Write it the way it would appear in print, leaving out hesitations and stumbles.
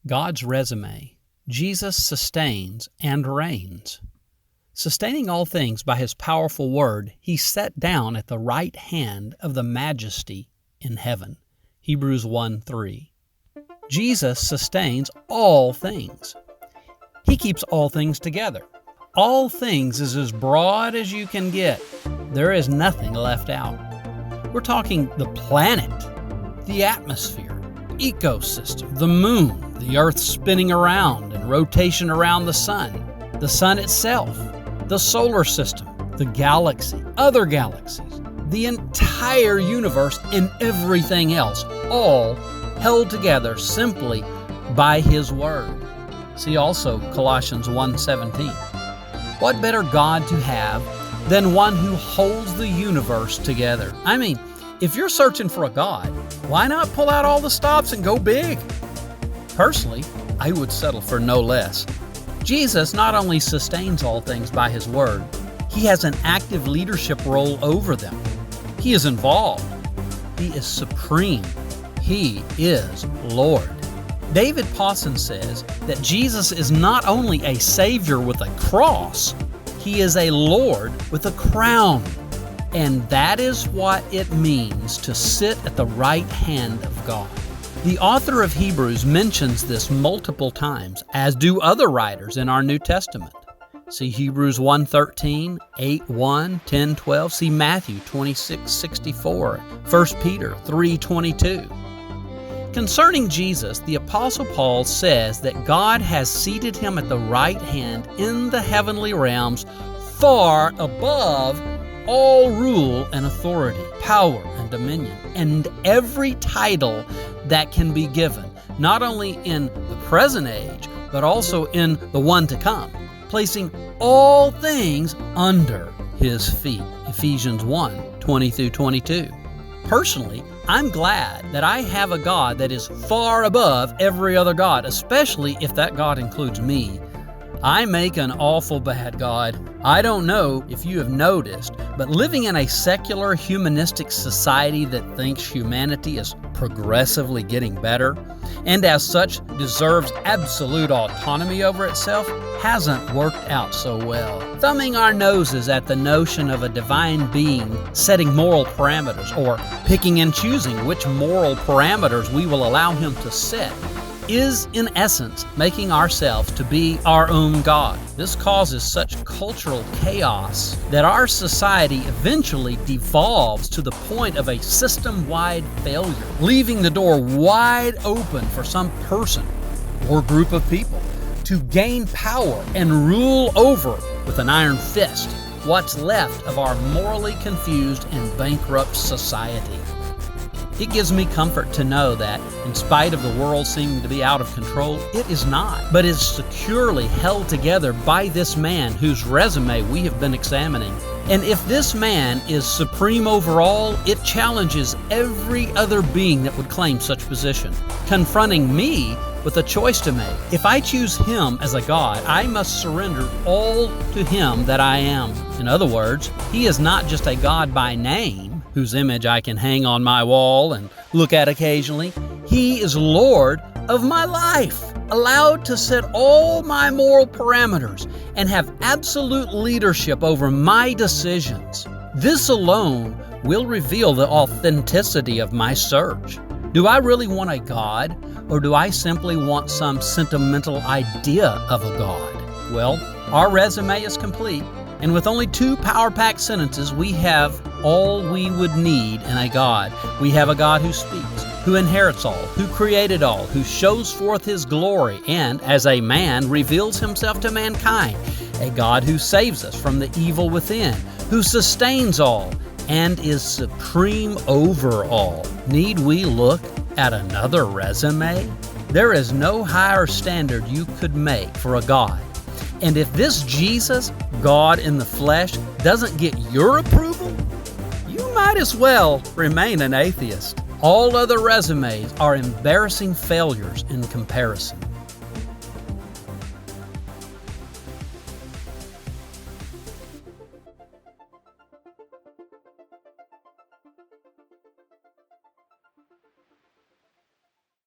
God's resume. Jesus sustains and reigns. Sustaining all things by His powerful word, He sat down at the right hand of the Majesty in heaven. Hebrews 1:3. Jesus sustains all things. He keeps all things together. All things is as broad as you can get. There is nothing left out. We're talking the planet, the atmosphere, ecosystem, the moon, the earth spinning around and rotation around the sun itself, the solar system, the galaxy, other galaxies, the entire universe, and everything else, all held together simply by His Word. See also Colossians 1:17. What better God to have than one who holds the universe together? I mean, if you're searching for a God, why not pull out all the stops and go big? Personally, I would settle for no less. Jesus not only sustains all things by His Word, He has an active leadership role over them. He is involved. He is supreme. He is Lord. David Pawson says that Jesus is not only a Savior with a cross, He is a Lord with a crown. And that is what it means to sit at the right hand of God. The author of Hebrews mentions this multiple times, as do other writers in our New Testament. See Hebrews 1:13, 8:1, 10:12. See Matthew 26:64, 1 Peter 3:22. Concerning Jesus, the Apostle Paul says that God has seated Him at the right hand in the heavenly realms, far above all rule and authority, power and dominion, and every title that can be given, not only in the present age, but also in the one to come, placing all things under His feet. Ephesians 1:20-22. Personally, I'm glad that I have a God that is far above every other God, especially if that God includes me. I make an awful bad God. I don't know if you have noticed, but living in a secular, humanistic society that thinks humanity is progressively getting better, and as such deserves absolute autonomy over itself, hasn't worked out so well. Thumbing our noses at the notion of a divine being setting moral parameters, or picking and choosing which moral parameters we will allow Him to set, is in essence making ourselves to be our own God. This causes such cultural chaos that our society eventually devolves to the point of a system-wide failure, leaving the door wide open for some person or group of people to gain power and rule over with an iron fist what's left of our morally confused and bankrupt society. It gives me comfort to know that, in spite of the world seeming to be out of control, it is not, but is securely held together by this man whose resume we have been examining. And if this man is supreme over all, it challenges every other being that would claim such position, confronting me with a choice to make. If I choose Him as a God, I must surrender all to Him that I am. In other words, He is not just a God by name, whose image I can hang on my wall and look at occasionally. He is Lord of my life, allowed to set all my moral parameters and have absolute leadership over my decisions. This alone will reveal the authenticity of my search. Do I really want a God, or do I simply want some sentimental idea of a God? Well, our resume is complete, and with only 2 power-packed sentences, we have all we would need in a God. We have a God who speaks, who inherits all, who created all, who shows forth His glory, and as a man reveals Himself to mankind. A God who saves us from the evil within, who sustains all, and is supreme over all. Need we look at another resume? There is no higher standard you could make for a God. And if this Jesus, God in the flesh, doesn't get your approval, you might as well remain an atheist. All other resumes are embarrassing failures in comparison.